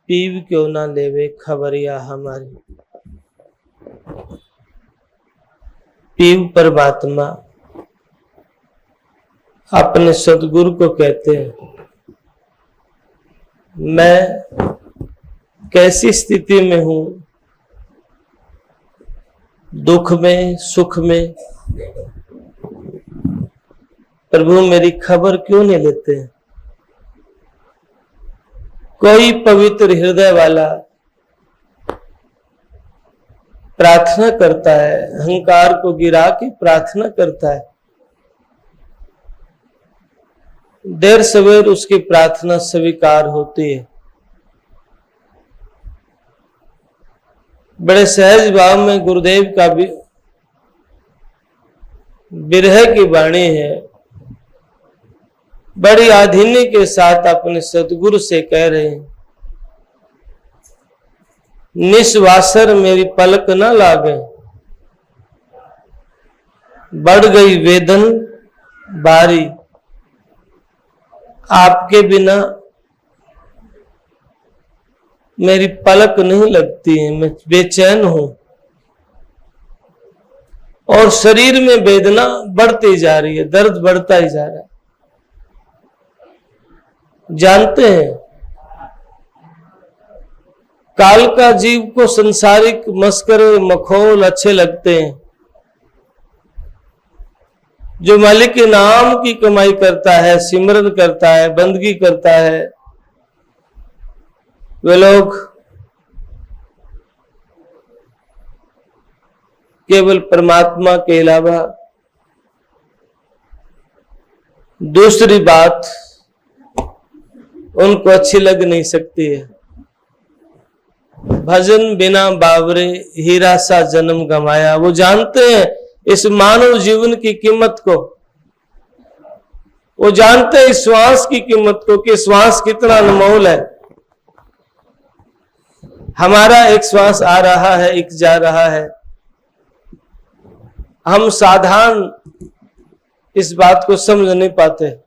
पीव क्यों ना लेवे खबरिया हमारी। पीव परमात्मा अपने सदगुरु को कहते हैं, मैं कैसी स्थिति में हूं, दुख में सुख में, प्रभु मेरी खबर क्यों नहीं लेते। कोई पवित्र हृदय वाला प्रार्थना करता है, अहंकार को गिरा के प्रार्थना करता है, देर सवेर उसकी प्रार्थना स्वीकार होती है। बड़े सहज भाव में गुरुदेव का भी बिरह की वाणी है, बड़ी आधीन्य के साथ अपने सदगुरु से कह रहे हैं, निस्वासर मेरी पलक न लागे, बढ़ गई वेदन बारी, आपके बिना मेरी पलक नहीं लगती है, मैं बेचैन हूं और शरीर में वेदना बढ़ती जा रही है, दर्द बढ़ता ही जा रहा है। जानते हैं काल का जीव को संसारिक मस्करे मखौल अच्छे लगते हैं, जो मालिक के नाम की कमाई करता है, सिमरन करता है, बंदगी करता है, वे लोग केवल परमात्मा के अलावा दूसरी बात उनको अच्छी लग नहीं सकती है। भजन बिना बावरे हीरा सा जन्म गंवाया। वो जानते हैं इस मानव जीवन की कीमत को, वो जानते हैं इस श्वास की कीमत को कि श्वास कितना अनमोल है। हमारा एक श्वास आ रहा है, एक जा रहा है। हम साधारण इस बात को समझ नहीं पाते,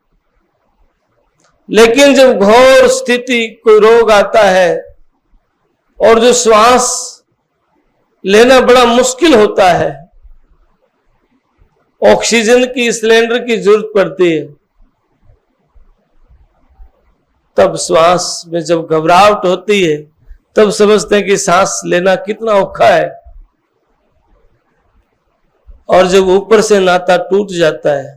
लेकिन जब घोर स्थिति कोई रोग आता है और जो श्वास लेना बड़ा मुश्किल होता है, ऑक्सीजन की सिलेंडर की जरूरत पड़ती है, तब श्वास में जब घबराहट होती है तब समझते हैं कि सांस लेना कितना औखा है। और जब ऊपर से नाता टूट जाता है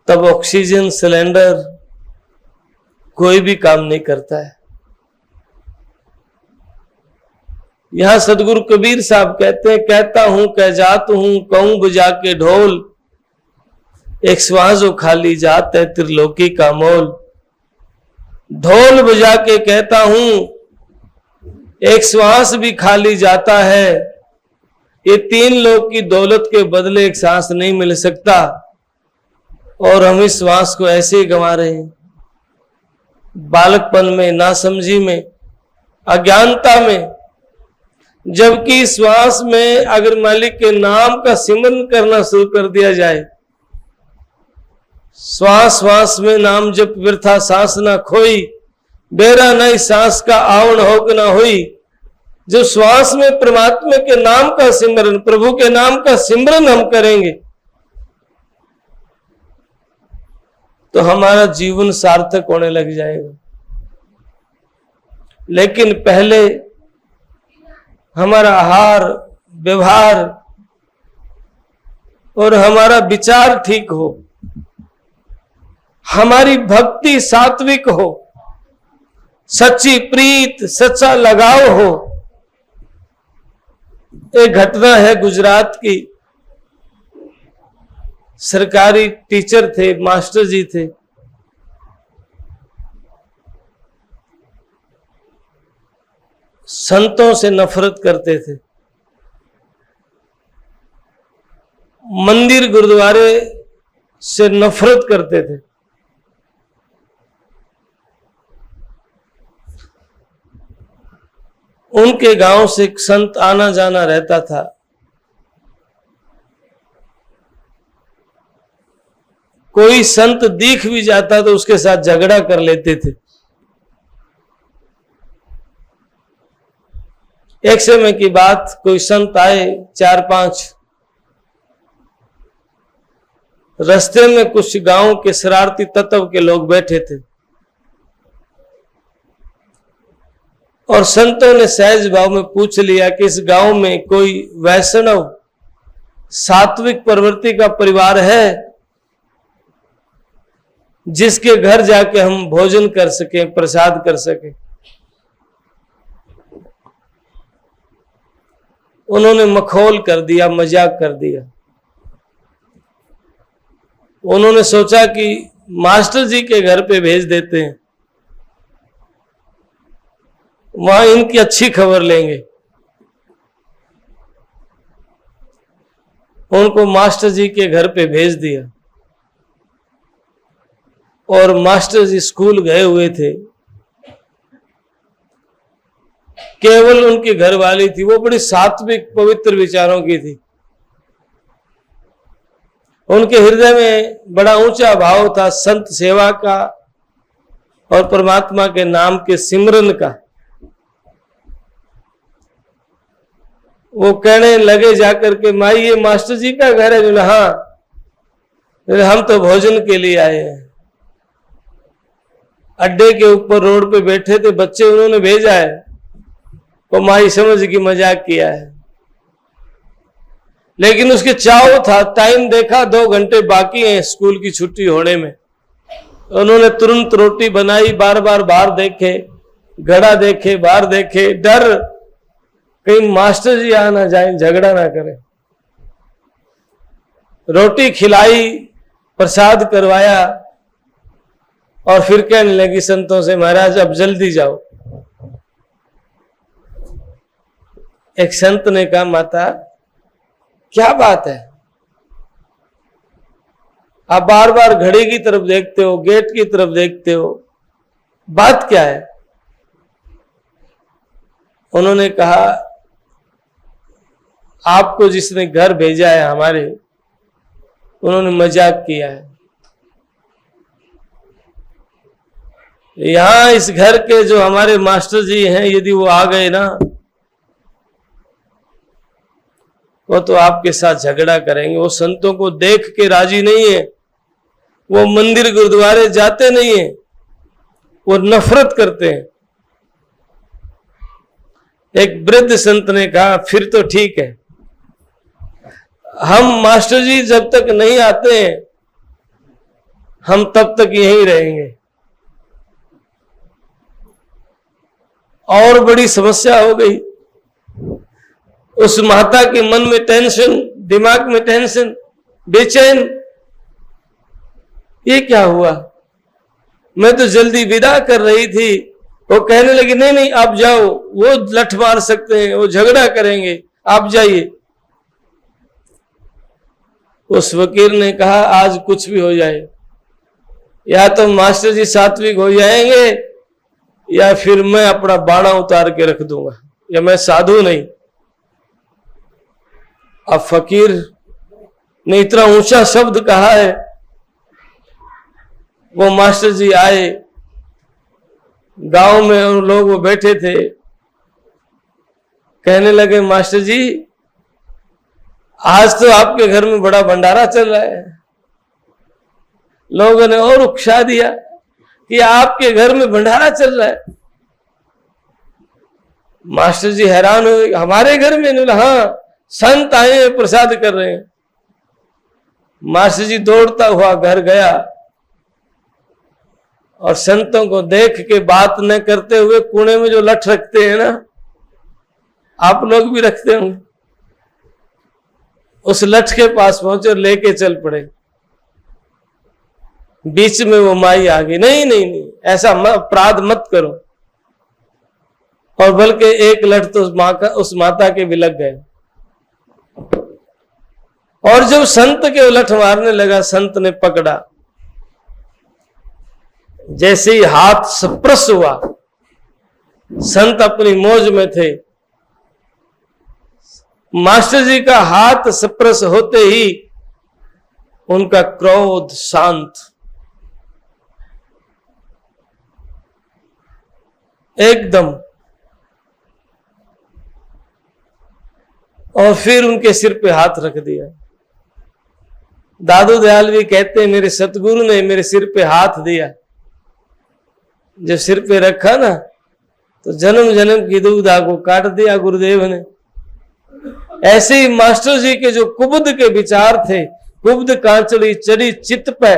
तब ऑक्सीजन सिलेंडर कोई भी काम नहीं करता है। यहां सदगुरु कबीर साहब कहते हैं, कहता हूं कह जात हूं कहूं बजा के ढोल, एक श्वास जो खाली जात है त्रिलोकी का मोल। ढोल बजा के कहता हूं एक श्वास भी खाली जाता है, ये तीन लोग की दौलत के बदले एक सांस नहीं मिल सकता। और हम इस श्वास को ऐसे ही गंवा रहे हैं, बालकपन में, नासमझी में, अज्ञानता में। जबकि श्वास में अगर मालिक के नाम का सिमरन करना शुरू कर दिया जाए, श्वास श्वास में नाम जप व्यर्था सांस ना खोई, बेरा नहीं सांस का आवण हो कि ना हुई। जो श्वास में परमात्मा के नाम का सिमरन, प्रभु के नाम का सिमरन हम करेंगे तो हमारा जीवन सार्थक होने लग जाएगा। लेकिन पहले हमारा आहार, व्यवहार और हमारा विचार ठीक हो, हमारी भक्ति सात्विक हो, सच्ची प्रीत, सच्चा लगाव हो। एक घटना है गुजरात की, सरकारी टीचर थे, मास्टर जी थे, संतों से नफरत करते थे, मंदिर गुरुद्वारे से नफरत करते थे। उनके गांव से एक संत आना जाना रहता था। कोई संत दिख भी जाता तो उसके साथ झगड़ा कर लेते थे। एक समय की बात, कोई संत आए 4-5, रास्ते में कुछ गांव के शरारती तत्व के लोग बैठे थे और संतों ने सहज भाव में पूछ लिया कि इस गांव में कोई वैष्णव सात्विक प्रवृत्ति का परिवार है जिसके घर जाके हम भोजन कर सके, प्रसाद कर सके। उन्होंने मखौल कर दिया, मजाक कर दिया। उन्होंने सोचा कि मास्टर जी के घर पे भेज देते हैं, वहां इनकी अच्छी खबर लेंगे। उनको मास्टर जी के घर पे भेज दिया और मास्टर जी स्कूल गए हुए थे। केवल उनकी घरवाली थी, वो बड़ी सात्विक पवित्र विचारों की थी। उनके हृदय में बड़ा ऊंचा भाव था संत सेवा का और परमात्मा के नाम के सिमरन का। वो कहने लगे जाकर के, माई ये मास्टर जी का घर है? बोले हाँ। हम तो भोजन के लिए आए हैं। अड्डे के ऊपर रोड पे बैठे थे बच्चे, उन्होंने भेजा है। वो माई समझ की मजाक किया है, लेकिन उसके चाव था। टाइम देखा 2 घंटे बाकी हैं स्कूल की छुट्टी होने में। उन्होंने तुरंत रोटी बनाई, बार बार बाहर देखे, घड़ा देखे, बाहर देखे, डर कहीं मास्टर जी आ ना जाए, झगड़ा ना करें। रोटी खिलाई, प्रसाद करवाया और फिर कहने लगी संतों से, महाराज अब जल्दी जाओ। एक संत ने कहा, माता क्या बात है, आप बार बार घड़ी की तरफ देखते हो, गेट की तरफ देखते हो, बात क्या है? उन्होंने कहा, आपको जिसने घर भेजा है हमारे, उन्होंने मजाक किया है। यहां इस घर के जो हमारे मास्टर जी हैं, यदि वो आ गए ना, वो तो आपके साथ झगड़ा करेंगे। वो संतों को देख के राजी नहीं है, वो मंदिर गुरुद्वारे जाते नहीं है, वो नफरत करते हैं। एक वृद्ध संत ने कहा, फिर तो ठीक है, हम मास्टर जी जब तक नहीं आते हैं हम तब तक यहीं रहेंगे। और बड़ी समस्या हो गई। उस माता के मन में टेंशन, दिमाग में टेंशन, बेचैन। ये क्या हुआ? मैं तो जल्दी विदा कर रही थी। वो कहने लगी, नहीं नहीं आप जाओ, वो लठ मार सकते हैं, वो झगड़ा करेंगे, आप जाइए। उस वकील ने कहा, आज कुछ भी हो जाए, या तो मास्टर जी सात्विक हो जाएंगे या फिर मैं अपना बाणा उतार के रख दूंगा, या मैं साधु नहीं। अब फकीर ने इतना ऊंचा शब्द कहा है। वो मास्टर जी आए, गांव में उन लोग वो बैठे थे, कहने लगे, मास्टर जी आज तो आपके घर में बड़ा भंडारा चल रहा है। लोगों ने और उकसा दिया कि आपके घर में भंडारा चल रहा है। मास्टर जी हैरान हो गए, हमारे घर में? हाँ, संत आए हैं, प्रसाद कर रहे हैं। मास्टर जी दौड़ता हुआ घर गया और संतों को देख के बात न करते हुए कोने में जो लठ रखते हैं ना, आप लोग भी रखते होंगे, उस लठ के पास पहुंचे और लेके चल पड़े। बीच में वो माई आ गई, नहीं नहीं नहीं, ऐसा अपराध मत करो। और बल्कि एक लठ तो उस माता के भी लग गए। और जब संत के लठ मारने लगा, संत ने पकड़ा। जैसे ही हाथ स्पर्श हुआ, संत अपनी मौज में थे, मास्टर जी का हाथ स्पर्श होते ही उनका क्रोध शांत, एकदम। और फिर उनके सिर पे हाथ रख दिया। दादू दयाल भी कहते हैं मेरे सतगुरु ने मेरे सिर पे हाथ दिया, जब सिर पे रखा ना तो जन्म जन्म की दुविधा को काट दिया गुरुदेव ने। ऐसे ही मास्टर जी के जो कुबुद के विचार थे, कुबुद कांचड़ी चढ़ी चित्त पे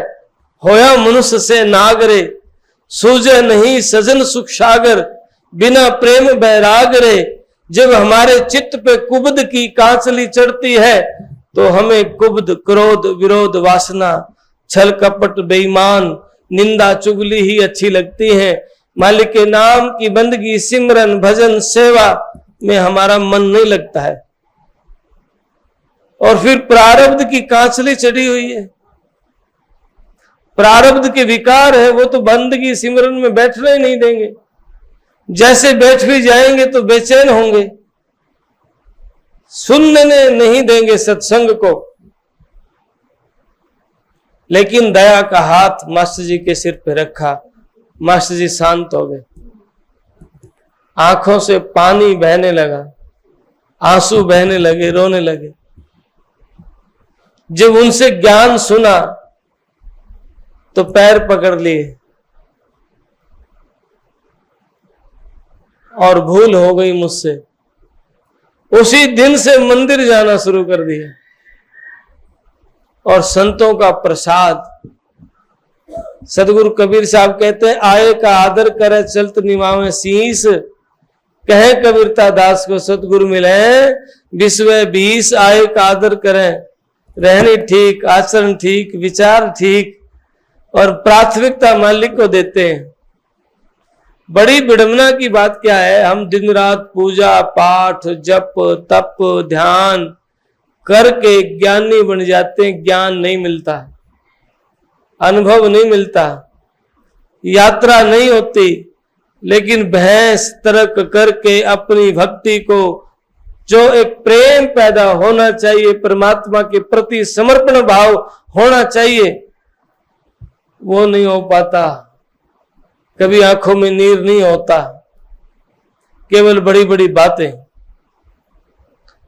होया मनुष्य से नागरे, सूझे नहीं सजन सुख सागर, बिना प्रेम बैराग रे। जब हमारे चित्त पे कुबुद की कांचली चढ़ती है तो हमें कुबुद, क्रोध, विरोध, वासना, छल कपट, बेईमान, निंदा, चुगली ही अच्छी लगती है। मालिक के नाम की बंदगी, सिमरन, भजन, सेवा में हमारा मन नहीं लगता है। और फिर प्रारब्ध की कांचली चढ़ी हुई है, प्रारब्ध के विकार है, वो तो बंदगी सिमरन में बैठने ही नहीं देंगे। जैसे बैठ भी जाएंगे तो बेचैन होंगे, सुनने नहीं देंगे सत्संग को। लेकिन दया का हाथ मास्टर जी के सिर पे रखा, मास्टर जी शांत हो गए, आंखों से पानी बहने लगा, आंसू बहने लगे, रोने लगे। जब उनसे ज्ञान सुना तो पैर पकड़ लिए और भूल हो गई मुझसे। उसी दिन से मंदिर जाना शुरू कर दिया और संतों का प्रसाद। सदगुरु कबीर साहब कहते हैं आए का आदर करे चलत निभावे शीस, कहे कबीरता दास को सतगुरु मिले विश्व 20। आए का आदर करें, रहनी ठीक, आचरण ठीक, विचार ठीक और प्राथमिकता मालिक को देते हैं। बड़ी विडंबना की बात क्या है, हम दिन रात पूजा पाठ जप तप ध्यान करके ज्ञानी बन जाते हैं, ज्ञान नहीं मिलता, अनुभव नहीं मिलता, यात्रा नहीं होती। लेकिन भैंस तर्क करके अपनी भक्ति को, जो एक प्रेम पैदा होना चाहिए, परमात्मा के प्रति समर्पण भाव होना चाहिए, वो नहीं हो पाता। कभी आंखों में नीर नहीं होता, केवल बड़ी बड़ी बातें,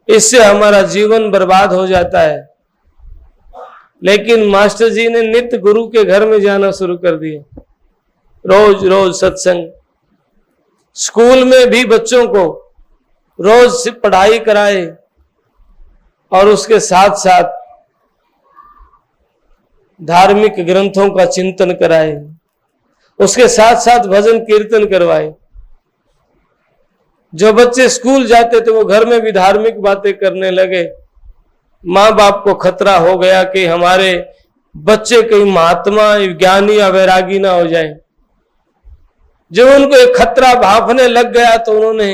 इससे हमारा जीवन बर्बाद हो जाता है। लेकिन मास्टर जी ने नित्य गुरु के घर में जाना शुरू कर दिया, रोज रोज सत्संग। स्कूल में भी बच्चों को रोज से पढ़ाई कराए और उसके साथ साथ धार्मिक ग्रंथों का चिंतन कराए, उसके साथ साथ भजन कीर्तन करवाए। जो बच्चे स्कूल जाते थे वो घर में भी धार्मिक बातें करने लगे। माँ बाप को खतरा हो गया कि हमारे बच्चे कहीं महात्मा ज्ञानी या वैरागी ना हो जाए। जब उनको एक खतरा भाफने लग गया तो उन्होंने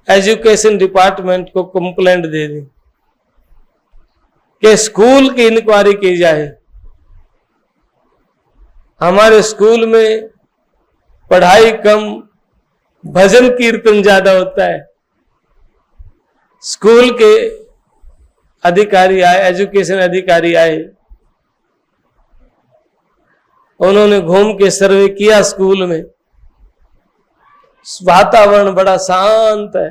एजुकेशन डिपार्टमेंट को कंप्लेंट दे दी कि स्कूल की इंक्वायरी की जाए। हमारे स्कूल में पढ़ाई कम, भजन कीर्तन ज्यादा होता है। स्कूल के अधिकारी आए, एजुकेशन अधिकारी आए, उन्होंने घूम के सर्वे किया स्कूल में। वातावरण बड़ा शांत है,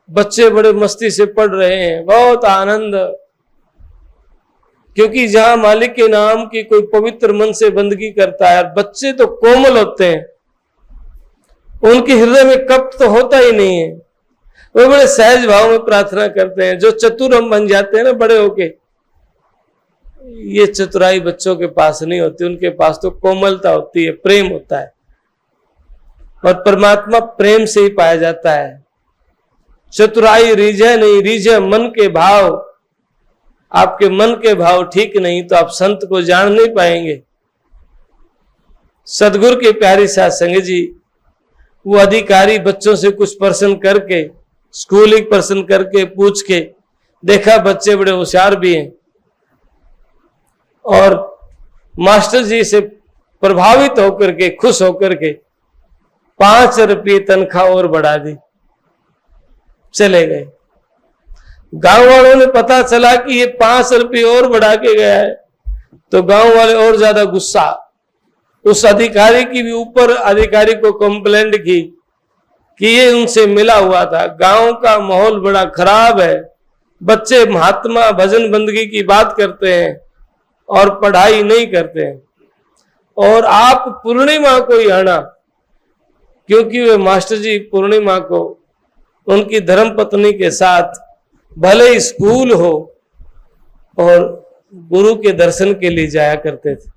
बच्चे बड़े मस्ती से पढ़ रहे हैं, बहुत आनंद। क्योंकि जहां मालिक के नाम की कोई पवित्र मन से बंदगी करता है, बच्चे तो कोमल होते हैं, उनके हृदय में कपट तो होता ही नहीं है, वो बड़े सहज भाव में प्रार्थना करते हैं। जो चतुर हम बन जाते हैं ना बड़े होके, ये चतुराई बच्चों के पास नहीं होती, उनके पास तो कोमलता होती है, प्रेम होता है। और परमात्मा प्रेम से ही पाया जाता है। चतुराई रीझे नहीं, रीझे मन के भाव। आपके मन के भाव ठीक नहीं तो आप संत को जान नहीं पाएंगे। सदगुरु के प्यारी साथ संगत जी, वो अधिकारी बच्चों से कुछ प्रश्न करके, स्कूलिंग प्रश्न करके पूछ के देखा बच्चे बड़े होशियार भी हैं, और मास्टर जी से प्रभावित होकर के, खुश होकर के 5 रुपये तनख्वाह और बढ़ा दी, चले गए। गांव वालों ने पता चला कि ये 5 रुपये और बढ़ा के गया है, तो गांव वाले और ज्यादा गुस्सा। उस अधिकारी की भी ऊपर अधिकारी को कंप्लेंट की कि ये उनसे मिला हुआ था। गांव का माहौल बड़ा खराब है, बच्चे महात्मा भजन बंदगी की बात करते हैं और पढ़ाई नहीं करते हैं। और आप पूर्णिमा को ही आना, क्योंकि वे मास्टर जी पूर्णिमा को उनकी धर्मपत्नी के साथ भले ही स्कूल हो और गुरु के दर्शन के लिए जाया करते थे।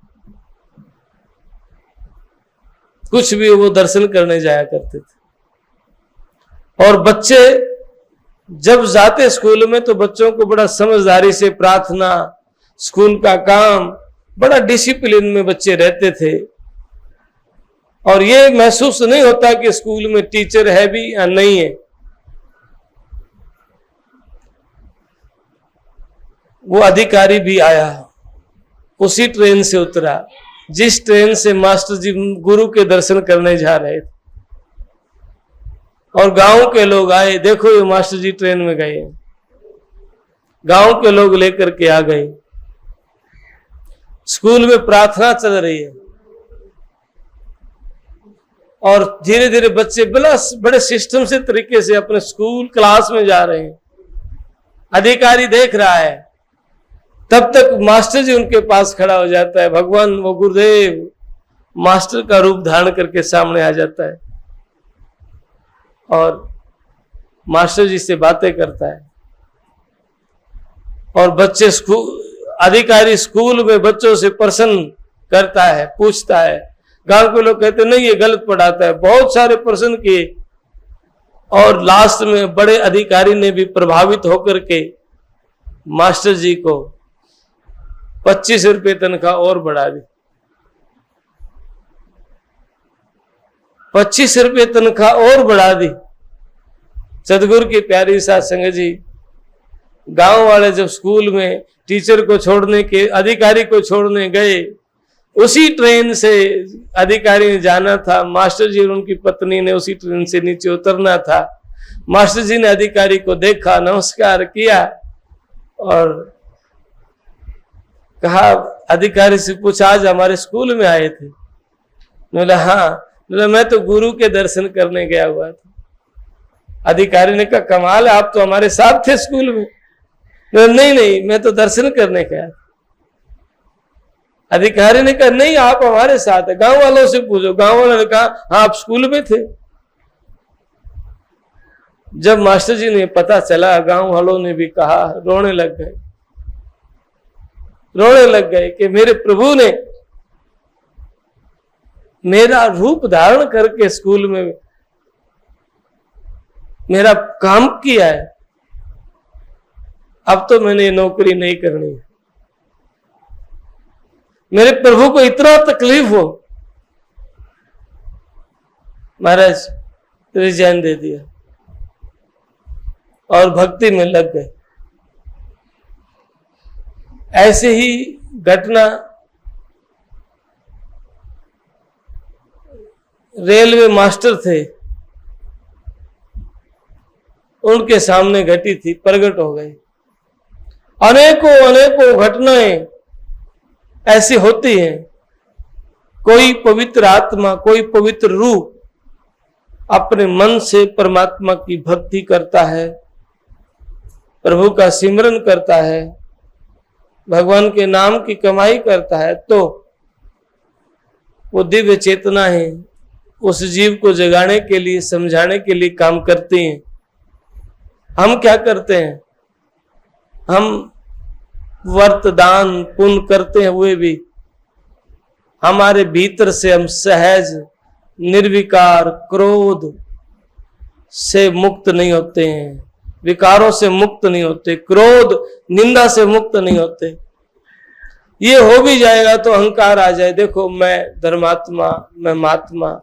कुछ भी वो दर्शन करने जाया करते थे। और बच्चे जब जाते स्कूल में तो बच्चों को बड़ा समझदारी से प्रार्थना, स्कूल का काम, बड़ा डिसिप्लिन में बच्चे रहते थे। और ये महसूस नहीं होता कि स्कूल में टीचर है भी या नहीं है। वो अधिकारी भी आया, उसी ट्रेन से उतरा जिस ट्रेन से मास्टर जी गुरु के दर्शन करने जा रहे थे। और गांव के लोग आए, देखो ये मास्टर जी ट्रेन में गए। गांव के लोग लेकर के आ गए। स्कूल में प्रार्थना चल रही है और धीरे धीरे बच्चे बड़े सिस्टम से तरीके से अपने स्कूल क्लास में जा रहे हैं। अधिकारी देख रहा है, तब तक मास्टर जी उनके पास खड़ा हो जाता है। भगवान वो गुरुदेव मास्टर का रूप धारण करके सामने आ जाता है और मास्टर जी से बातें करता है। और बच्चे अधिकारी स्कूल में बच्चों से प्रश्न करता है, पूछता है। गांव के लोग कहते नहीं ये गलत पढ़ाता है। बहुत सारे प्रश्न किए और लास्ट में बड़े अधिकारी ने भी प्रभावित होकर के मास्टर जी को 25 रुपये तनख्वाह और बढ़ा दी। 25 रुपये तनख्वाह और बढ़ा दी। सदगुरु की प्यारी साध संगत जी, गांव वाले जब स्कूल में टीचर को छोड़ने के, अधिकारी को छोड़ने गए, उसी ट्रेन से अधिकारी ने जाना था। मास्टर जी और उनकी पत्नी ने उसी ट्रेन से नीचे उतरना था। मास्टर जी ने अधिकारी को देखा, नमस्कार किया और कहा, अधिकारी से पूछा आज हमारे स्कूल में आए थे? बोला हाँ। बोला मैं तो गुरु के दर्शन करने गया हुआ था। अधिकारी ने कहा कमाल है, आप तो हमारे साथ थे स्कूल में। बोला नहीं मैं तो दर्शन करने गया था। अधिकारी ने कहा नहीं आप हमारे साथ है, गांव वालों से पूछो। गांव वालों ने कहा हाँ आप स्कूल में थे। जब मास्टर जी ने पता चला, गांव वालों ने भी कहा, रोने लग गए कि मेरे प्रभु ने मेरा रूप धारण करके स्कूल में मेरा काम किया है। अब तो मैंने नौकरी नहीं करनी है। मेरे प्रभु को इतना तकलीफ हो, महाराज रिजाइन दे दिया और भक्ति में लग गए। ऐसे ही घटना रेलवे मास्टर थे, उनके सामने घटी थी, प्रकट हो गई। अनेकों घटनाएं ऐसी होती हैं। कोई पवित्र आत्मा, कोई पवित्र रूह अपने मन से परमात्मा की भक्ति करता है, प्रभु का सिमरन करता है, भगवान के नाम की कमाई करता है, तो वो दिव्य चेतना है उस जीव को जगाने के लिए, समझाने के लिए काम करती हैं। हम क्या करते हैं? हम वर्त दान पुण्य करते हुए भी हमारे भीतर से हम सहज निर्विकार क्रोध से मुक्त नहीं होते हैं, विकारों से मुक्त नहीं होते, क्रोध निंदा से मुक्त नहीं होते। ये हो भी जाएगा तो अहंकार आ जाए, देखो मैं धर्मात्मा, मैं महात्मा,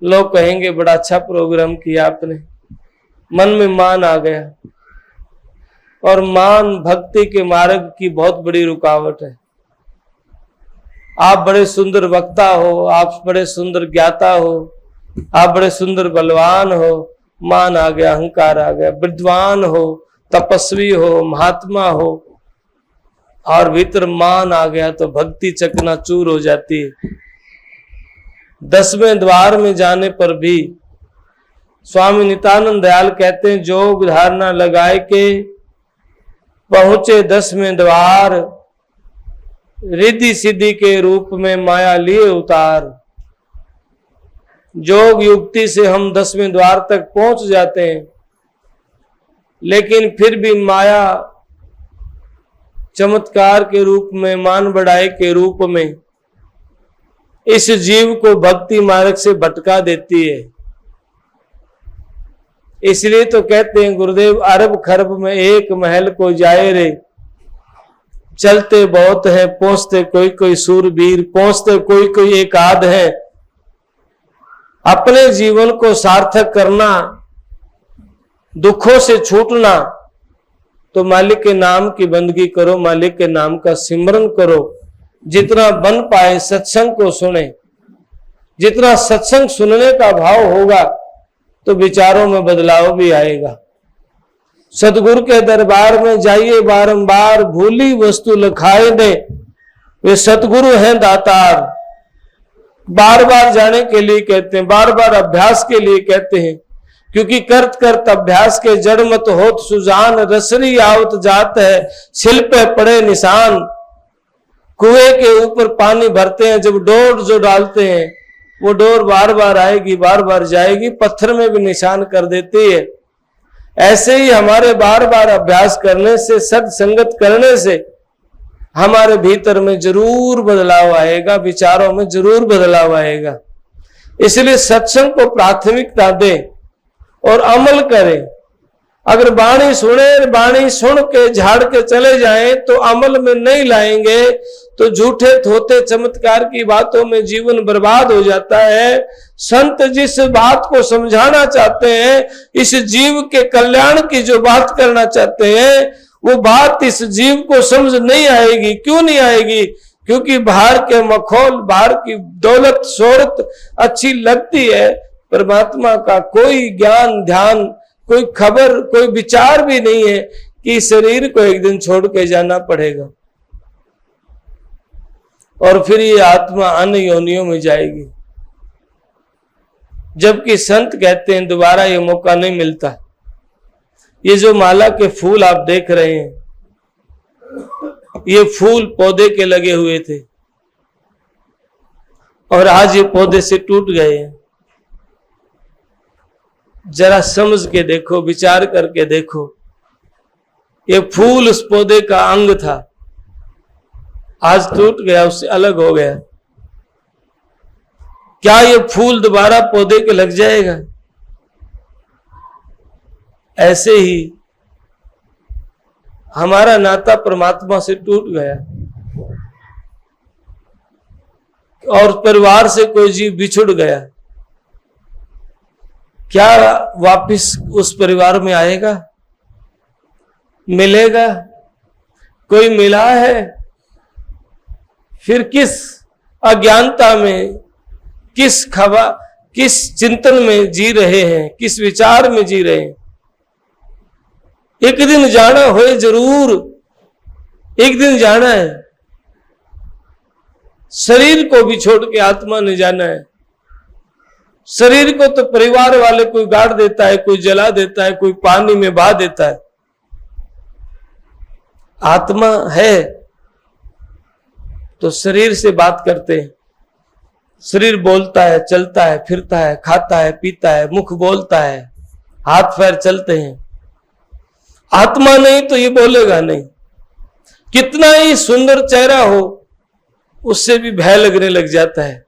लोग कहेंगे बड़ा अच्छा प्रोग्राम किया आपने। मन में मान आ गया और मान भक्ति के मार्ग की बहुत बड़ी रुकावट है। आप बड़े सुंदर वक्ता हो, आप बड़े सुंदर ज्ञाता हो, आप बड़े सुंदर बलवान हो, मान आ गया, अहंकार आ गया। विद्वान हो, तपस्वी हो, महात्मा हो और भीतर मान आ गया तो भक्ति चकनाचूर हो जाती है। 10वें द्वार में जाने पर भी स्वामी नित्यानंद दयाल कहते हैं, जोग धारणा लगाए के पहुंचे 10वें द्वार, रिद्धि सिद्धि के रूप में माया लिए उतार। जोग युक्ति से हम 10वें द्वार तक पहुंच जाते हैं, लेकिन फिर भी माया चमत्कार के रूप में, मान बढ़ाए के रूप में इस जीव को भक्ति मार्ग से भटका देती है। इसलिए तो कहते हैं गुरुदेव, अरब खरब में एक महल को जाए रे, चलते बहुत है पहुंचते कोई कोई सूरवीर, पहुंचते कोई कोई एक आध है। अपने जीवन को सार्थक करना, दुखों से छूटना, तो मालिक के नाम की बंदगी करो, मालिक के नाम का सिमरन करो। जितना बन पाए सत्संग को सुने, जितना सत्संग सुनने का भाव होगा तो विचारों में बदलाव भी आएगा। सतगुरु के दरबार में जाइए बारंबार, भूली वस्तु लखाए दे, वे सतगुरु हैं दातार। बार बार जाने के लिए कहते हैं, बार बार अभ्यास के लिए कहते हैं, क्योंकि करत करत अभ्यास के जड़ मत होत सुजान, रसरी आवत जात है छिल पे पड़े निशान। कुएं के ऊपर पानी भरते हैं, जब डोर जो डालते हैं वो डोर बार बार आएगी, बार बार जाएगी, पत्थर में भी निशान कर देती है। ऐसे ही हमारे बार बार अभ्यास करने से, सत्संगत करने से हमारे भीतर में जरूर बदलाव आएगा, विचारों में जरूर बदलाव आएगा। इसलिए सत्संग को प्राथमिकता दें और अमल करें। अगर वाणी सुने, वाणी सुन के झाड़ के चले जाएं तो अमल में नहीं लाएंगे तो झूठे थोते चमत्कार की बातों में जीवन बर्बाद हो जाता है। संत जिस बात को समझाना चाहते हैं, इस जीव के कल्याण की जो बात करना चाहते हैं, वो बात इस जीव को समझ नहीं आएगी। क्यों नहीं आएगी? क्योंकि बाहर के मखौल, बाहर की दौलत शोहरत अच्छी लगती है, परमात्मा का कोई ज्ञान ध्यान, कोई खबर, कोई विचार भी नहीं है कि शरीर को एक दिन छोड़ के जाना पड़ेगा और फिर ये आत्मा अन्य योनियों में जाएगी। जबकि संत कहते हैं दोबारा ये मौका नहीं मिलता। ये जो माला के फूल आप देख रहे हैं, ये फूल पौधे के लगे हुए थे और आज ये पौधे से टूट गए हैं। जरा समझ के देखो, विचार करके देखो, ये फूल उस पौधे का अंग था, आज टूट गया, उससे अलग हो गया। क्या ये फूल दोबारा पौधे के लग जाएगा? ऐसे ही हमारा नाता परमात्मा से टूट गया और परिवार से कोई जीव बिछुड़ गया, क्या वापिस उस परिवार में आएगा? मिलेगा? कोई मिला है? फिर किस अज्ञानता में, किस चिंतन में जी रहे हैं, किस विचार में जी रहे हैं? एक दिन जाना होए जरूर, एक दिन जाना है। शरीर को भी छोड़ के आत्मा ने जाना है। शरीर को तो परिवार वाले कोई गाड़ देता है, कोई जला देता है, कोई पानी में बहा देता है। आत्मा है तो शरीर से बात करते हैं। शरीर बोलता है, चलता है, फिरता है, खाता है, पीता है, मुख बोलता है, हाथ पैर चलते हैं। आत्मा नहीं तो ये बोलेगा नहीं। कितना ही सुंदर चेहरा हो, उससे भी भय लगने लग जाता है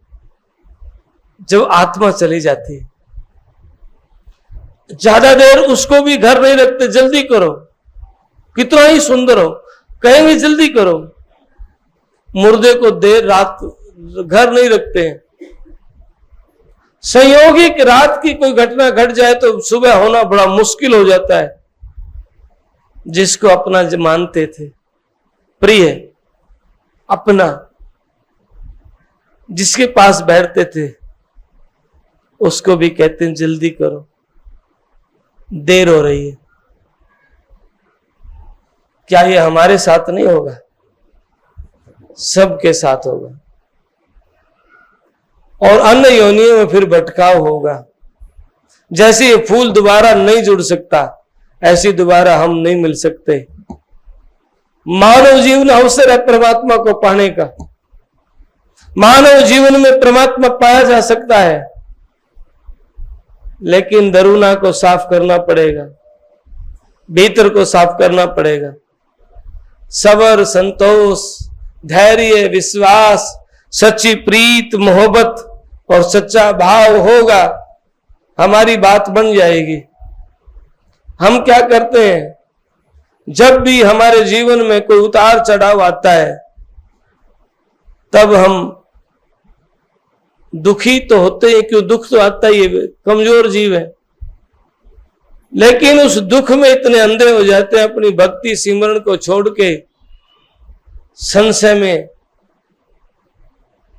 जब आत्मा चली जाती है। ज्यादा देर उसको भी घर नहीं रखते, जल्दी करो, कितना ही सुंदर हो, कहेंगे जल्दी करो। मुर्दे को देर रात घर नहीं रखते हैं। संयोगी कि रात की कोई घटना घट जाए तो सुबह होना बड़ा मुश्किल हो जाता है। जिसको अपना मानते थे, प्रिय, अपना, जिसके पास बैठते थे, उसको भी कहते हैं जल्दी करो, देर हो रही है। क्या ये हमारे साथ नहीं होगा? सबके साथ होगा और अन्य योनियों में फिर भटकाव होगा। जैसे ये फूल दोबारा नहीं जुड़ सकता, ऐसी दोबारा हम नहीं मिल सकते। मानव जीवन अवसर है परमात्मा को पाने का। मानव जीवन में परमात्मा पाया जा सकता है, लेकिन दरुना को साफ करना पड़ेगा, भीतर को साफ करना पड़ेगा। सबर, संतोष, धैर्य, विश्वास, सच्ची प्रीत, मोहब्बत और सच्चा भाव होगा, हमारी बात बन जाएगी। हम क्या करते हैं, जब भी हमारे जीवन में कोई उतार चढ़ाव आता है तब हम दुखी तो होते हैं, क्यों दुख तो आता ही है, कमजोर जीव है, लेकिन उस दुख में इतने अंधे हो जाते हैं अपनी भक्ति सिमरन को छोड़ के संशय में,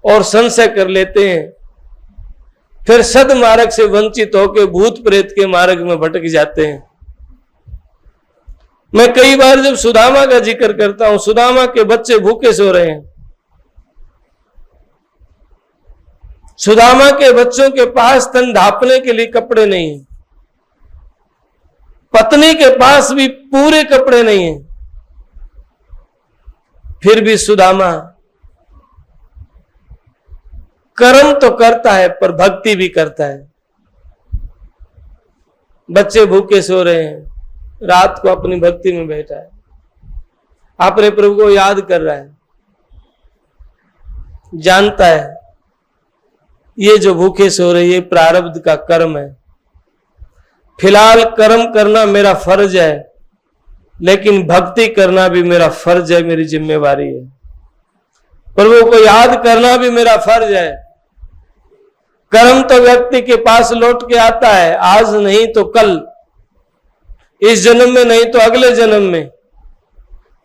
और संशय कर लेते हैं, फिर सदमार्ग से वंचित होकर भूत प्रेत के मार्ग में भटक जाते हैं। मैं कई बार जब सुदामा का जिक्र करता हूं, सुदामा के बच्चे भूखे सो रहे हैं, सुदामा के बच्चों के पास तन ढांपने के लिए कपड़े नहीं है, पत्नी के पास भी पूरे कपड़े नहीं है, फिर भी सुदामा कर्म तो करता है पर भक्ति भी करता है। बच्चे भूखे सो रहे हैं, रात को अपनी भक्ति में बैठा है, अपने प्रभु को याद कर रहा है, जानता है ये जो भूखे सो रहे ये प्रारब्ध का कर्म है, फिलहाल कर्म करना मेरा फर्ज है, लेकिन भक्ति करना भी मेरा फर्ज है, मेरी जिम्मेवारी है, प्रभु को याद करना भी मेरा फर्ज है। कर्म तो व्यक्ति के पास लौट के आता है, आज नहीं तो कल, इस जन्म में नहीं तो अगले जन्म में।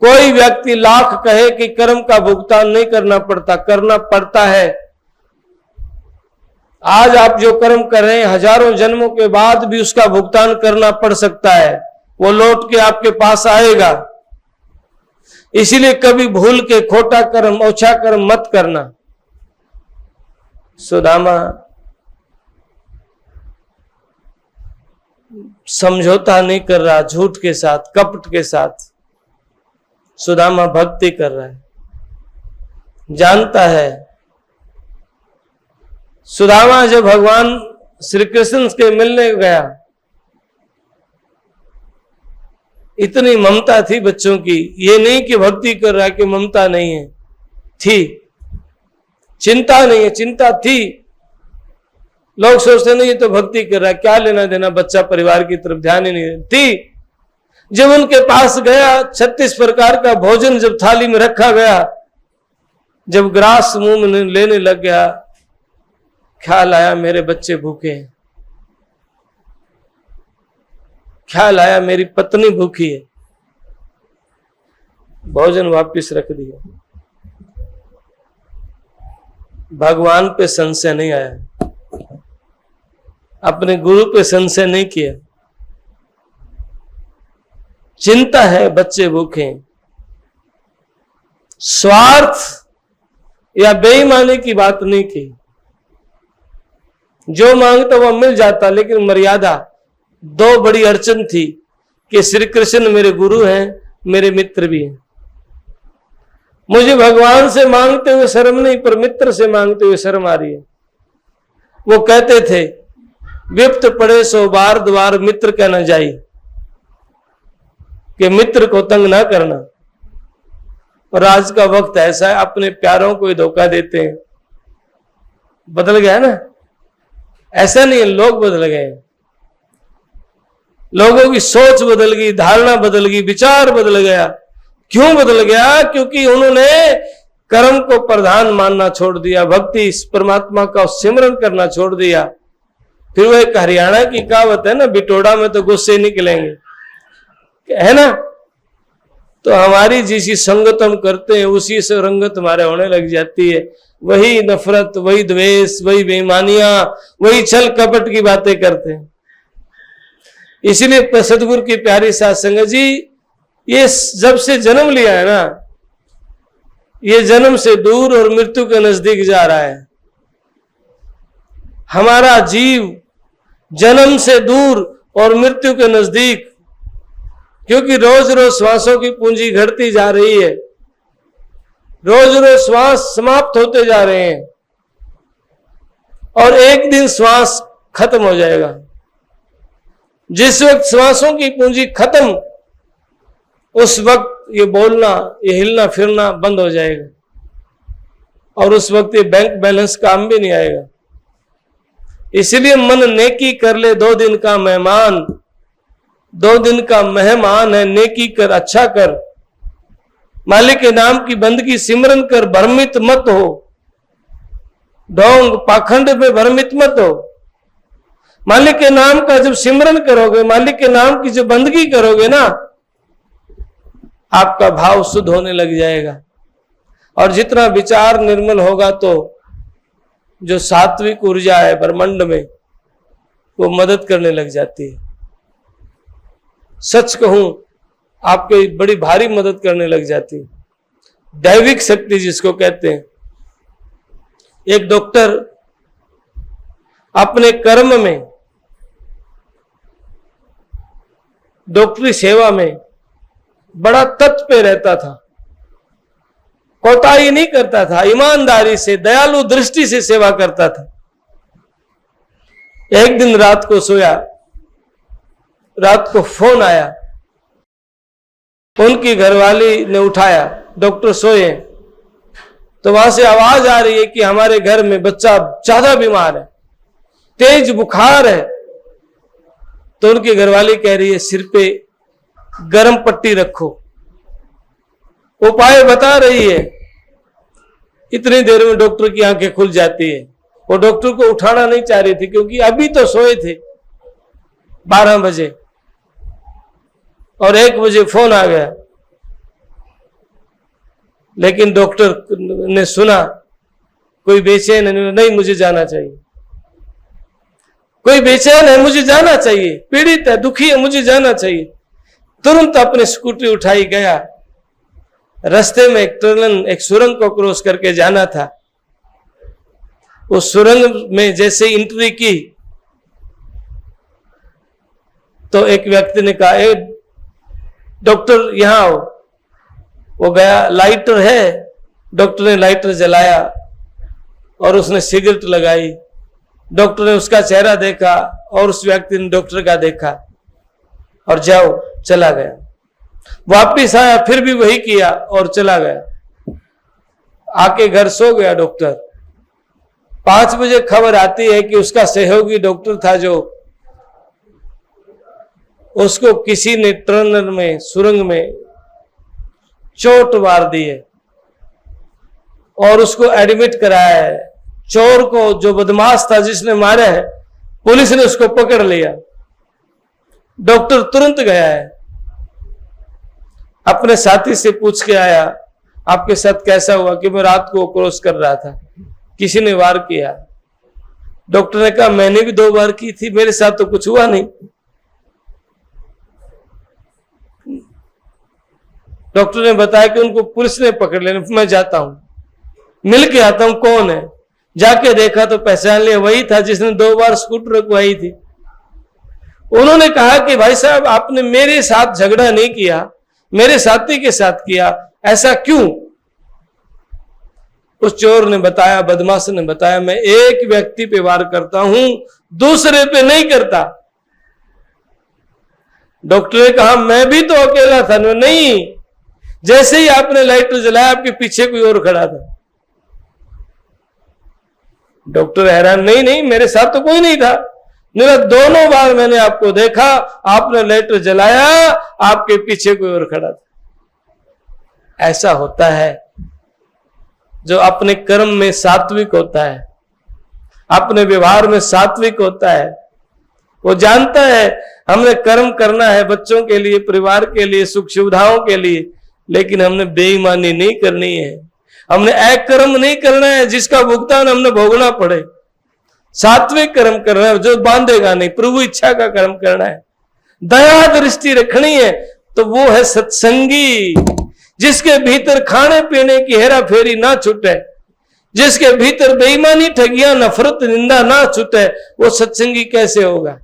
कोई व्यक्ति लाख कहे कि कर्म का भुगतान नहीं करना पड़ता, करना पड़ता है। आज आप जो कर्म कर रहे हैं हजारों जन्मों के बाद भी उसका भुगतान करना पड़ सकता है, वो लौट के आपके पास आएगा। इसीलिए कभी भूल के खोटा कर्म, ओछा कर्म मत करना। सुदामा समझौता नहीं कर रहा, झूठ के साथ, कपट के साथ सुदामा भक्ति कर रहा है, जानता है। सुदामा जब भगवान श्री कृष्ण के मिलने गया, इतनी ममता थी बच्चों की, ये नहीं कि भक्ति कर रहा है कि ममता नहीं है, थी। चिंता नहीं है, चिंता थी। लोग सोचते नहीं ये तो भक्ति कर रहा है, क्या लेना देना, बच्चा परिवार की तरफ ध्यान ही नहीं थी। जब उनके पास गया, 36 प्रकार का भोजन जब थाली में रखा गया, जब ग्रास मुंह में लेने लग गया, ख्याल आया मेरे बच्चे भूखे हैं, ख्याल आया मेरी पत्नी भूखी है, भोजन वापस रख दिया। भगवान पे संशय नहीं आया, अपने गुरु पे संशय नहीं किया। चिंता है बच्चे भूखे हैं, स्वार्थ या बेईमानी की बात नहीं की। जो मांगता वह मिल जाता, लेकिन मर्यादा। दो बड़ी अड़चन थी कि श्री कृष्ण मेरे गुरु हैं, मेरे मित्र भी हैं। मुझे भगवान से मांगते हुए शर्म नहीं, पर मित्र से मांगते हुए शर्म आ रही है। वो कहते थे विप्त पड़े सो बार द्वार मित्र क्या न जाई, कि मित्र को तंग ना करना। और आज का वक्त ऐसा है, अपने प्यारों को ही धोखा देते हैं। बदल गया ना, ऐसा नहीं है, लोग बदल गए, लोगों की सोच बदल गई, धारणा बदल गई, विचार बदल गया। क्यों बदल गया? क्योंकि उन्होंने कर्म को प्रधान मानना छोड़ दिया, भक्ति परमात्मा का सिमरन करना छोड़ दिया। फिर वो एक हरियाणा की कहावत है ना, बिटोड़ा में तो गुस्से निकलेंगे, है ना। तो हमारी जिसी संगत हम करते हैं उसी से रंगत हमारे होने लग जाती है। वही नफरत, वही द्वेष, वही बेईमानियां, वही छल कपट की बातें करते हैं। इसलिए सदगुरु की प्यारी साध संगत जी, ये जब से जन्म लिया है ना, ये जन्म से दूर और मृत्यु के नजदीक जा रहा है। हमारा जीव जन्म से दूर और मृत्यु के नजदीक, क्योंकि रोज रोज श्वासों की पूंजी घटती जा रही है, रोज रोज श्वास समाप्त होते जा रहे हैं और एक दिन श्वास खत्म हो जाएगा। जिस वक्त श्वासों की पूंजी खत्म, उस वक्त ये बोलना, ये हिलना फिरना बंद हो जाएगा और उस वक्त ये बैंक बैलेंस काम भी नहीं आएगा। इसलिए मन नेकी कर ले 2 दिन का मेहमान, 2 दिन का मेहमान है, नेकी कर, अच्छा कर, मालिक के नाम की बंदगी सिमरन कर, भ्रमित मत हो, ढोंग पाखंड में भ्रमित मत हो। मालिक के नाम का जब सिमरन करोगे, मालिक के नाम की जब बंदगी करोगे ना, आपका भाव शुद्ध होने लग जाएगा और जितना विचार निर्मल होगा तो जो सात्विक ऊर्जा है ब्रह्मांड में वो मदद करने लग जाती है। सच कहूं, आपकी बड़ी भारी मदद करने लग जाती है। दैविक शक्ति जिसको कहते हैं। एक डॉक्टर अपने कर्म में, डॉक्टरी सेवा में बड़ा तत्पर रहता था, कोताही नहीं करता था, ईमानदारी से, दयालु दृष्टि से सेवा करता था। एक दिन रात को सोया, रात को फोन आया, उनकी घरवाली ने उठाया, डॉक्टर सोए, तो वहां से आवाज आ रही है कि हमारे घर में बच्चा ज्यादा बीमार है, तेज बुखार है। तो उनकी घरवाली कह रही है सिर पे गर्म पट्टी रखो, उपाय बता रही है। इतनी देर में डॉक्टर की आंखें खुल जाती है। वो डॉक्टर को उठाना नहीं चाह रही थी क्योंकि अभी तो सोए थे 12 बजे और 1 बजे फोन आ गया। लेकिन डॉक्टर ने सुना, कोई बेचैन है, नहीं मुझे जाना चाहिए, कोई बेचैन है मुझे जाना चाहिए, पीड़ित है, दुखी है, मुझे जाना चाहिए। तुरंत अपनी स्कूटी उठाई गया। रास्ते में एक टनल, एक सुरंग को क्रॉस करके जाना था। उस सुरंग में जैसे एंट्री की तो एक व्यक्ति ने कहा, ए डॉक्टर यहां आओ। वो गया, लाइटर है। डॉक्टर ने लाइटर जलाया और उसने सिगरेट लगाई। डॉक्टर ने उसका चेहरा देखा और उस व्यक्ति ने डॉक्टर का देखा और जाओ, चला गया। वापिस आया, फिर भी वही किया और चला गया। आके घर सो गया डॉक्टर। 5 बजे खबर आती है कि उसका सहयोगी डॉक्टर था, जो उसको किसी ने टनल में, सुरंग में चोट मार दी है और उसको एडमिट कराया है। चोर को, जो बदमाश था जिसने मारा है, पुलिस ने उसको पकड़ लिया। डॉक्टर तुरंत गया है, अपने साथी से पूछ के आया, आपके साथ कैसा हुआ? कि मैं रात को क्रॉस कर रहा था, किसी ने वार किया। डॉक्टर ने कहा मैंने भी 2 बार की थी, मेरे साथ तो कुछ हुआ नहीं। डॉक्टर ने बताया कि उनको पुलिस ने पकड़ लिया। मैं जाता हूं, मिल के आता हूं कौन है। जाके देखा तो पहचान लिया, वही था जिसने 2 बार स्कूटर रुकवाई थी। उन्होंने कहा कि भाई साहब, आपने मेरे साथ झगड़ा नहीं किया, मेरे साथी के साथ किया, ऐसा क्यों? उस चोर ने बताया, बदमाश ने बताया, मैं एक व्यक्ति पे वार करता हूं, दूसरे पे नहीं करता। डॉक्टर ने कहा मैं भी तो अकेला था। नहीं, जैसे ही आपने लाइटर जलाया, आपके पीछे कोई और खड़ा था। डॉक्टर हैरान, नहीं नहीं, मेरे साथ तो कोई नहीं था। मेरा 2 बार मैंने आपको देखा, आपने लाइटर जलाया, आपके पीछे कोई और खड़ा था। ऐसा होता है जो अपने कर्म में सात्विक होता है, अपने व्यवहार में सात्विक होता है। वो जानता है हमने कर्म करना है बच्चों के लिए, परिवार के लिए, सुख सुविधाओं के लिए, लेकिन हमने बेईमानी नहीं करनी है, हमने अकर्म नहीं करना है जिसका भुगतान हमने भोगना पड़े। सात्विक कर्म करना है जो बांधेगा नहीं, प्रभु इच्छा का कर्म करना है। दया दृष्टि रखनी है तो वो है सत्संगी, जिसके भीतर खाने पीने की हेरा फेरी ना छूटे, जिसके भीतर बेईमानी, ठगियां, नफरत, निंदा ना छूटे, वो सत्संगी कैसे होगा?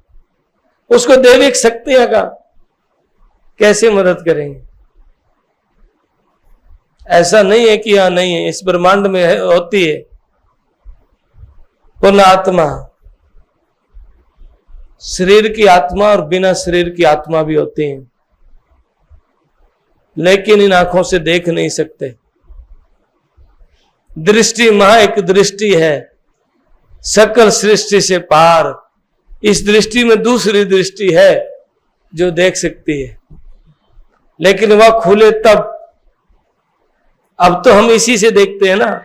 उसको दैविक शक्तियां का कैसे मदद करेंगे? ऐसा नहीं है कि यहां नहीं है, इस ब्रह्मांड में होती है पूर्ण आत्मा। शरीर की आत्मा और बिना शरीर की आत्मा भी होती है, लेकिन इन आंखों से देख नहीं सकते। दृष्टि महा एक दृष्टि है, सकल सृष्टि से पार। इस दृष्टि में दूसरी दृष्टि है जो देख सकती है, लेकिन वह खुले तब। अब तो हम इसी से देखते हैं ना,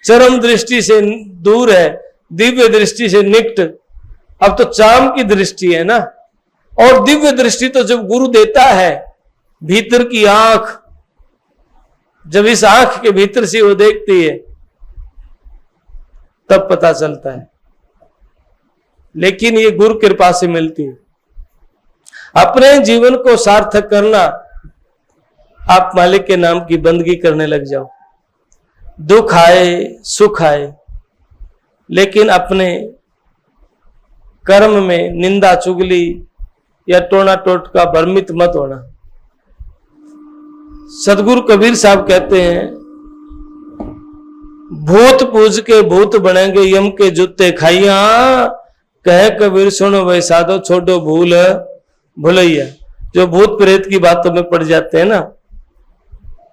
चरम दृष्टि से दूर है, दिव्य दृष्टि से निकट। अब तो चाम की दृष्टि है ना, और दिव्य दृष्टि तो जब गुरु देता है, भीतर की आंख, जब इस आंख के भीतर से वो देखती है तब पता चलता है। लेकिन ये गुरु कृपा से मिलती है। अपने जीवन को सार्थक करना, आप मालिक के नाम की बंदगी करने लग जाओ। दुख आए सुख आए, लेकिन अपने कर्म में निंदा चुगली या टोना टोटका भ्रमित मत होना। सदगुरु कबीर साहब कहते हैं, भूत पूज के भूत बनेंगे, यम के जूते खाइया। कहे कबीर सुनो भाई साधो, छोड़ो भूल भुलैया। जो भूत प्रेत की बातों में पड़ जाते हैं ना,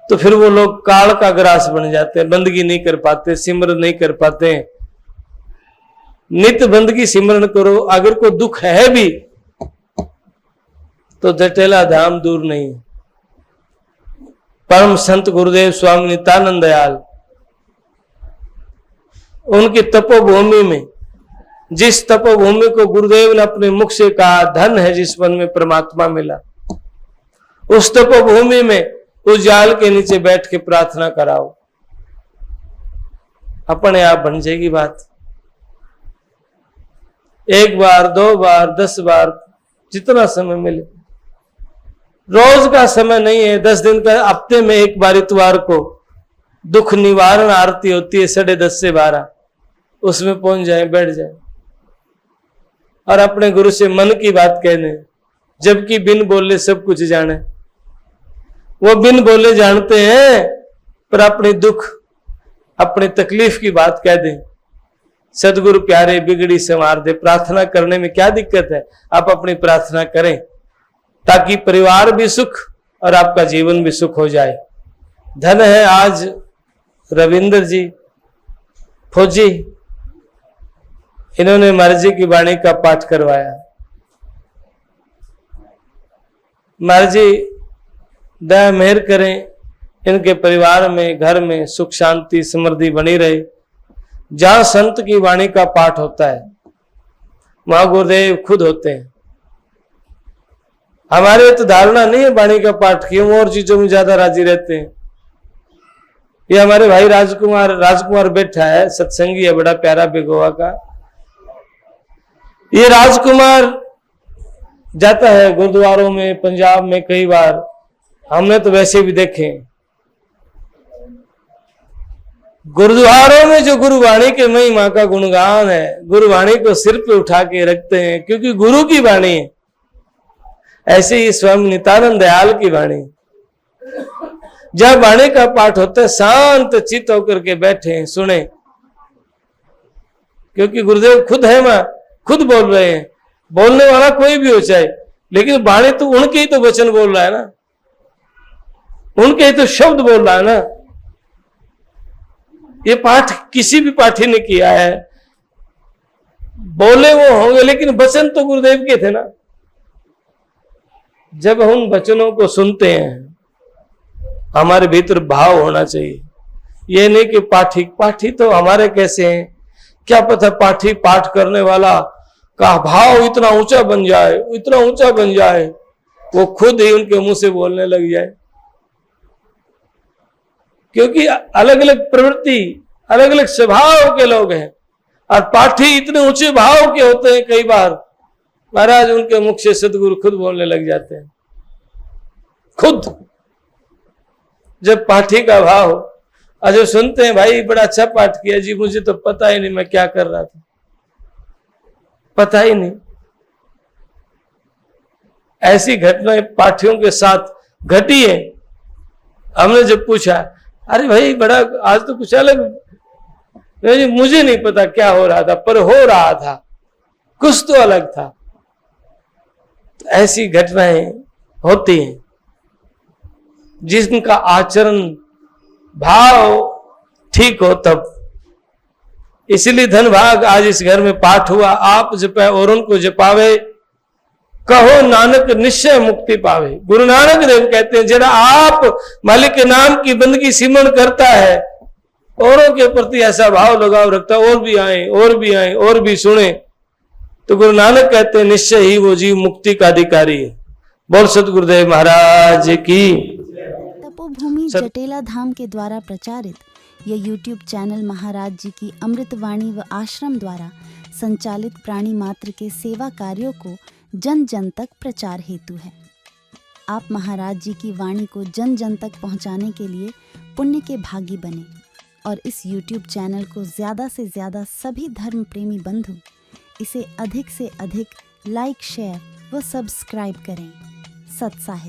तो फिर वो लोग काल का ग्रास बन जाते हैं, बंदगी नहीं कर पाते, सिमरन नहीं कर पाते। नित्य बंदगी सिमरन करो। अगर कोई दुख है भी तो जटेला धाम दूर नहीं। परम संत गुरुदेव स्वामी नित्यानंद दयाल, उनकी तपोभूमि में, जिस तपोभूमि को गुरुदेव ने अपने मुख से कहा धन है जिस वन में परमात्मा मिला, उस तपोभूमि में उस जाल के नीचे बैठ के प्रार्थना कराओ, अपने आप बन जाएगी बात। एक बार, 2 बार, 10 बार, जितना समय मिले। रोज का समय नहीं है, 10 दिन का, हफ्ते में एक बार इतवार को दुख निवारण आरती होती है 10:30 से 12, उसमें पहुंच जाए, बैठ जाए और अपने गुरु से मन की बात कहने, जबकि बिन बोले सब कुछ जाने। वो बिन बोले जानते हैं, पर अपने दुख, अपनी तकलीफ की बात कह दें। सदगुरु प्यारे बिगड़ी संवार दे। प्रार्थना करने में क्या दिक्कत है? आप अपनी प्रार्थना करें ताकि परिवार भी सुख और आपका जीवन भी सुख हो जाए। धन है आज रविंद्र जी फौजी, इन्होंने महाराज जी की वाणी का पाठ करवाया। महाराज जी दया मेहर करें, इनके परिवार में, घर में सुख शांति समृद्धि बनी रहे। जहां संत की वाणी का पाठ होता है वहां गुरुदेव खुद होते हैं। हमारे तो धारणा नहीं है वाणी का पाठ की, हम और चीजों में ज्यादा राजी रहते हैं। ये हमारे भाई राजकुमार बैठा है, सत्संगी है, बड़ा प्यारा बेगोवा का। ये राजकुमार जाता है गुरुद्वारों में, पंजाब में कई बार, हमने तो वैसे भी देखे। गुरुद्वारों में जो गुरुवाणी के महिमा का गुणगान है, गुरुवाणी को सिर पे उठा के रखते हैं, क्योंकि गुरु की वाणी है। ऐसे ही स्वामी नित्यानंद दयाल की वाणी, जब वाणी का पाठ होता है शांत चित्त होकर के बैठे सुने, क्योंकि गुरुदेव खुद है, मां खुद बोल रहे हैं। बोलने वाला कोई भी हो चाहे, लेकिन वाणी तो उनके ही तो वचन बोल रहा है ना, उनके ही तो शब्द बोल रहा है ना। ये पाठ किसी भी पाठी ने किया है, बोले वो होंगे, लेकिन वचन तो गुरुदेव के थे ना। जब हम वचनों को सुनते हैं, हमारे भीतर भाव होना चाहिए। ये नहीं कि पाठी तो हमारे कैसे हैं, क्या पता पाठी पाठ करने वाला का भाव इतना ऊंचा बन जाए, इतना ऊंचा बन जाए, वो खुद ही उनके मुंह से बोलने लग जाए। क्योंकि अलग अलग प्रवृत्ति, अलग अलग स्वभाव के लोग हैं, और पाठी इतने ऊंचे भाव के होते हैं। कई बार महाराज उनके मुख से सदगुरु खुद बोलने लग जाते हैं। खुद जब पाठी का भाव, और जो सुनते हैं भाई बड़ा अच्छा पाठ किया जी, मुझे तो पता ही नहीं मैं क्या कर रहा था, पता ही नहीं। ऐसी घटनाएं पाठियों के साथ घटी है। हमने जब पूछा, अरे भाई बड़ा आज तो कुछ अलग, मुझे नहीं पता क्या हो रहा था, पर हो रहा था, कुछ तो अलग था। तो ऐसी घटनाएं होती हैं। जिनका आचरण भाव ठीक हो तब। इसलिए धन भाग आज इस घर में पाठ हुआ, आप जपे और उनको जपावे, कहो नानक निश्चय मुक्ति पावे। गुरु नानक देव कहते हैं जरा आप मालिक के नाम की बंदगी सिमरण करता है, औरों के प्रति ऐसा भाव लगाव रखता है, और भी आए और भी आए और भी सुने, तो गुरु नानक कहते हैं निश्चय ही वो जीव मुक्ति का अधिकारी है। बोल सतगुरुदेव महाराज की। तपोभूमि जटेला धाम के द्वारा प्रचारित यह YouTube चैनल महाराज जी की अमृतवाणी व आश्रम द्वारा संचालित प्राणी मात्र के सेवा कार्यों को जन जन तक प्रचार हेतु है। आप महाराज जी की वाणी को जन जन तक पहुंचाने के लिए पुण्य के भागी बने और इस YouTube चैनल को ज़्यादा से ज़्यादा सभी धर्म प्रेमी बंधु इसे अधिक से अधिक लाइक, शेयर व सब्सक्राइब करें। सत्साहित।